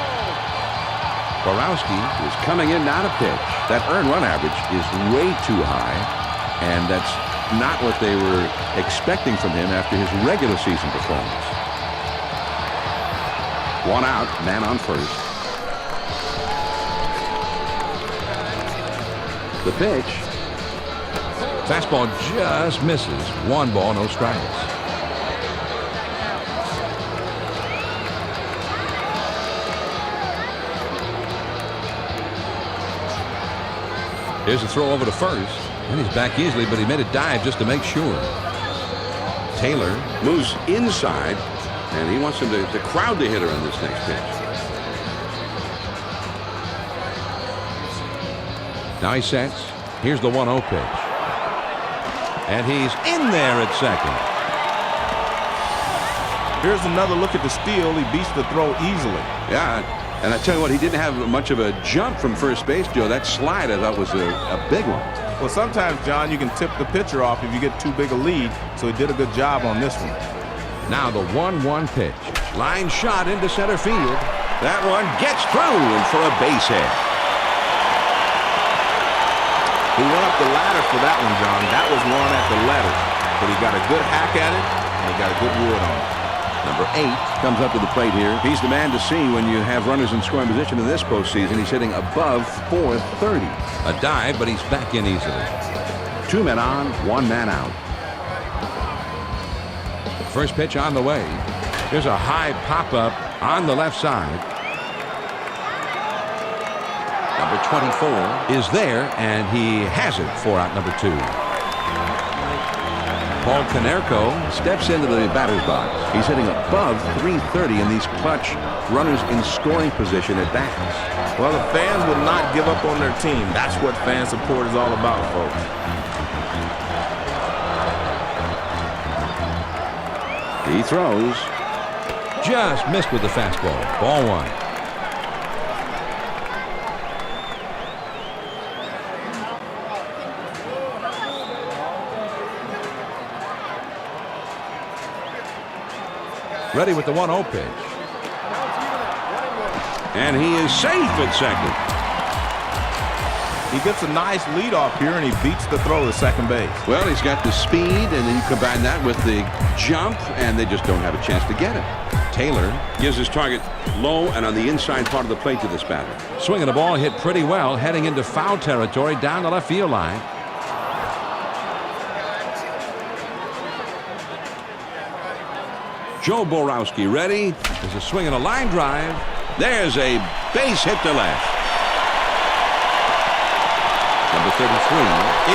Borowski is coming in now to pitch. That earned run average is way too high, and that's not what they were expecting from him after his regular season performance. 1 out, man on first. The pitch. Fastball just misses. 1 ball, no strikes. Here's a throw over to first. And he's back easily, but he made a dive just to make sure. Taylor moves inside, and he wants him to crowd the hitter on this next pitch. Now he sets. Here's the 1-0 pitch. And he's in there at second. Here's another look at the steal. He beats the throw easily. Yeah, and I tell you what, he didn't have much of a jump from first base, Joe. That slide, I thought, was a big one. Well, sometimes, John, you can tip the pitcher off if you get too big a lead, so he did a good job on this one. Now the 1-1 pitch. Line shot into center field. That one gets through and for a base hit. He went up the ladder for that one, John. That was one at the letter, but he got a good hack at it, and he got a good wood on it. Number 8 comes up to the plate here. He's the man to see when you have runners in scoring position in this postseason. He's hitting above .430. A dive, but he's back in easily. 2 men on, 1 man out. First pitch on the way. Here's a high pop-up on the left side. Number 24 is there, and he has it for out number 2. Paul Konerko steps into the batter's box. He's hitting above .330 in these clutch runners in scoring position at bats. Well, the fans will not give up on their team. That's what fan support is all about, folks. He throws. Just missed with the fastball. Ball 1. Ready with the 1-0 pitch. And he is safe at second. He gets a nice lead off here, and he beats the throw to second base. Well, he's got the speed, and then you combine that with the jump, and they just don't have a chance to get it. Taylor gives his target low and on the inside part of the plate to this batter. Swinging the ball hit pretty well, heading into foul territory down the left field line. Joe Borowski ready. There's a swing and a line drive. There's a base hit to left. Number 33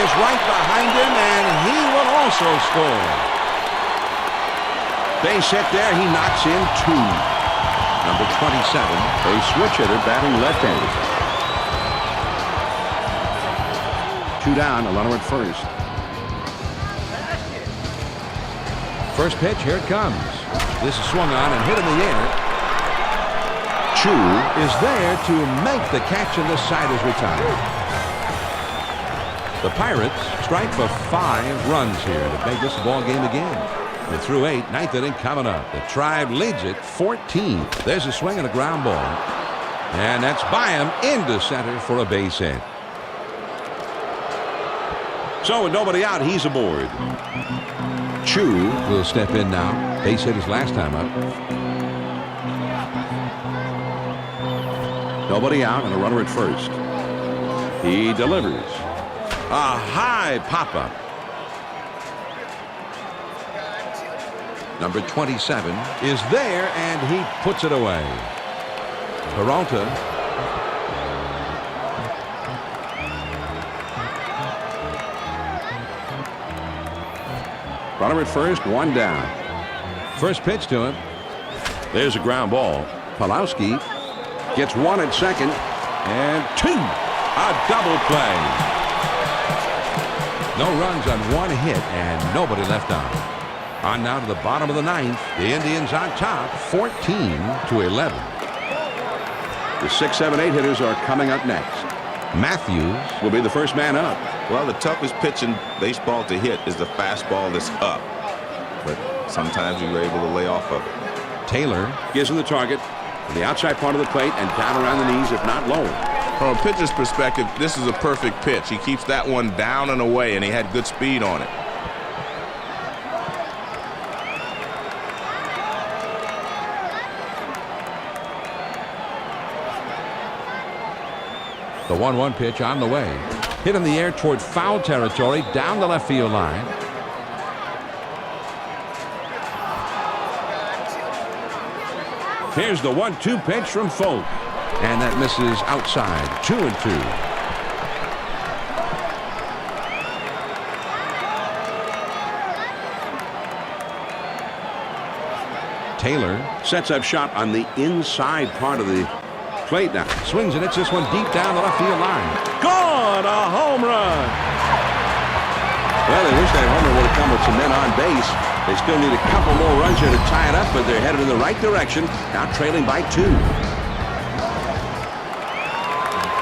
is right behind him, and he will also score. Base hit there. He knocks in 2. Number 27, a switch hitter batting left-handed. 2 down, a runner at first. First pitch, here it comes. This is swung on and hit in the air. Chu is there to make the catch, and this side is retired. The Pirates strike for 5 runs here to make this ball game again. They're through 8, 9th inning coming up. The Tribe leads it 14. There's a swing and a ground ball. And that's by him into center for a base hit. So with nobody out, he's aboard. Chu will step in now. Base hit his last time up. Nobody out and a runner at first. He delivers. A high pop-up. Number 27 is there, and he puts it away. Peralta. Runner at first, 1 down. First pitch to him. There's a ground ball. Pulowski gets 1 at second, and 2. A double play. No runs on 1 hit and nobody left on. On now to the bottom of the 9th. The Indians on top, 14-11. The 6, 7, 8 hitters are coming up next. Matthews will be the first man up. Well, the toughest pitch in baseball to hit is the fastball that's up. But sometimes you're able to lay off of it. Taylor gives him the target on the outside part of the plate and down around the knees, if not lower. From a pitcher's perspective, this is a perfect pitch. He keeps that one down and away, and he had good speed on it. The 1-1 pitch on the way. Hit in the air toward foul territory down the left field line. Here's the 1-2 pitch from Folk. And that misses outside. 2-2. Taylor sets up shop on the inside part of the plate now. Swings and hits this one deep down the left field line. Gone! A home run! Well, they wish that homer would have come with some men on base. They still need a couple more runs here to tie it up, but they're headed in the right direction. Now trailing by 2.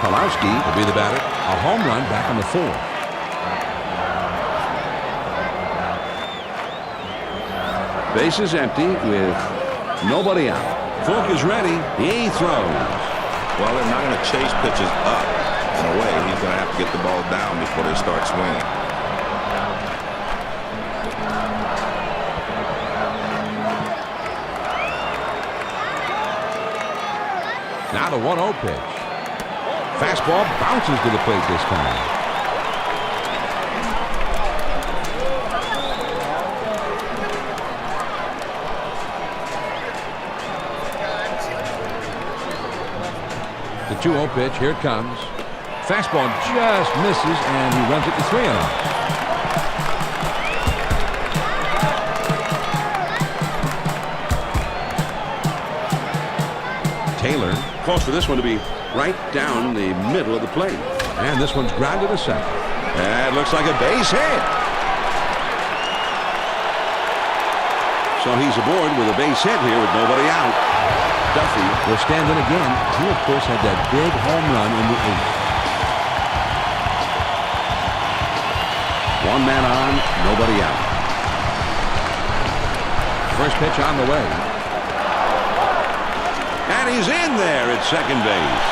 Pulowski will be the batter. A home run back on the 4th. Base is empty with nobody out. Folk is ready. He throws. Well, they're not going to chase pitches up and away. He's going to have to get the ball down before they start swinging. Now the 1-0 pitch. Fastball bounces to the plate this time. The 2-0 pitch, here it comes. Fastball just misses, and he runs it to 3-0. Taylor calls for this one to be right down the middle of the plate. And this one's grounded to second. That looks like a base hit. So he's aboard with a base hit here with nobody out. Duffy will stand in again. He, of course, had that big home run in the 8th. 1 man on, nobody out. First pitch on the way. And he's in there at second base.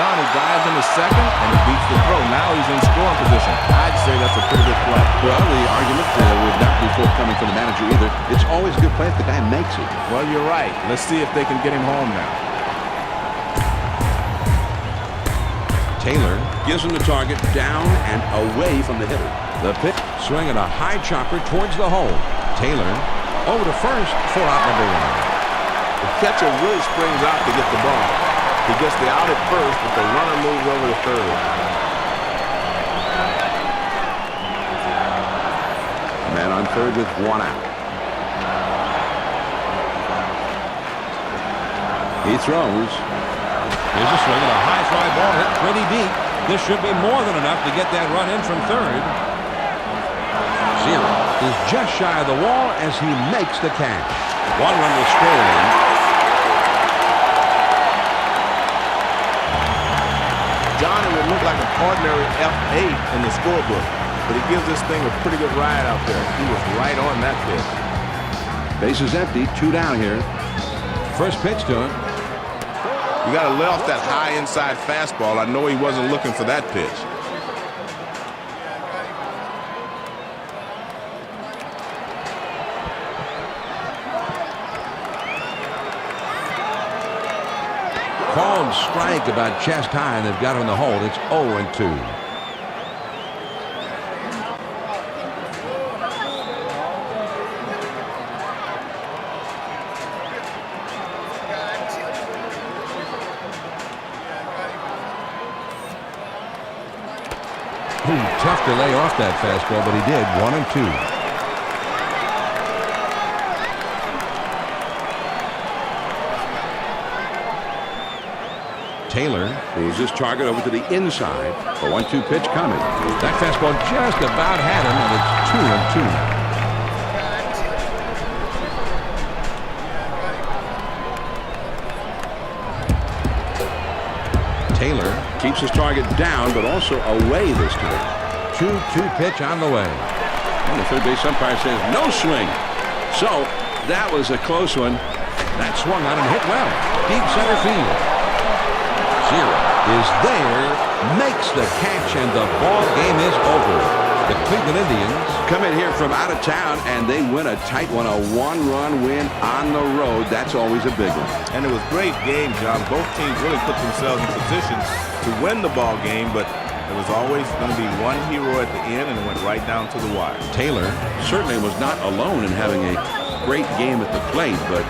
Johnny dives into second, and he beats the throw. Now he's in scoring position. I'd say that's a pretty good play. Well, the argument would not be forthcoming from the manager either. It's always a good play if the guy makes it. Well, you're right. Let's see if they can get him home now. Taylor gives him the target down and away from the hitter. The pitch, swinging a high chopper towards the hole. Taylor over to first for out number one. The catcher really springs out to get the ball. He gets the out at first, but the runner moves over to third. Man on third with one out. He throws. Here's a swing and a high fly ball hit pretty deep. This should be more than enough to get that run in from third. Zero is just shy of the wall as he makes the catch. One run will score in. Johnny would look like an ordinary F8 in the scorebook, but he gives this thing a pretty good ride out there. He was right on that pitch. Base is empty, 2 down here. First pitch to him. You got to lay off that high inside fastball. I know he wasn't looking for that pitch. Called strike about chest high, and they've got him in the hold. It's 0-2. Tough to lay off that fastball, but he did. 1-2. Taylor moves his target over to the inside. The 1-2 pitch coming. That fastball just about had him, and it's 2-2. Taylor keeps his target down, but also away this time. 2-2 pitch on the way. And the third base umpire says no swing. So that was a close one. That swung on and hit well. Deep center field. Zero is there, makes the catch, and the ball game is over. The Cleveland Indians come in here from out of town, and they win a tight one, a one-run win on the road. That's always a big one. And it was a great game, John. Both teams really put themselves in position to win the ball game, but there was always going to be one hero at the end, and it went right down to the wire. Taylor certainly was not alone in having a great game at the plate, but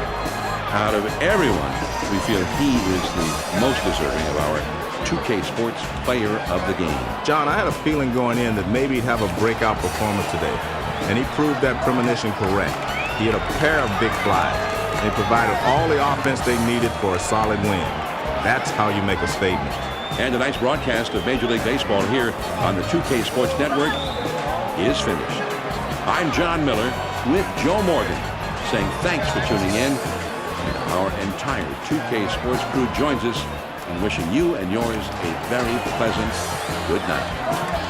out of everyone, we feel he is the most deserving of our 2K Sports Player of the Game. John, I had a feeling going in that maybe he'd have a breakout performance today, and he proved that premonition correct. He had a pair of big flies. They provided all the offense they needed for a solid win. That's how you make a statement. And tonight's broadcast of Major League Baseball here on the 2K Sports Network is finished. I'm John Miller with Joe Morgan saying thanks for tuning in. Our entire 2K Sports crew joins us in wishing you and yours a very pleasant good night.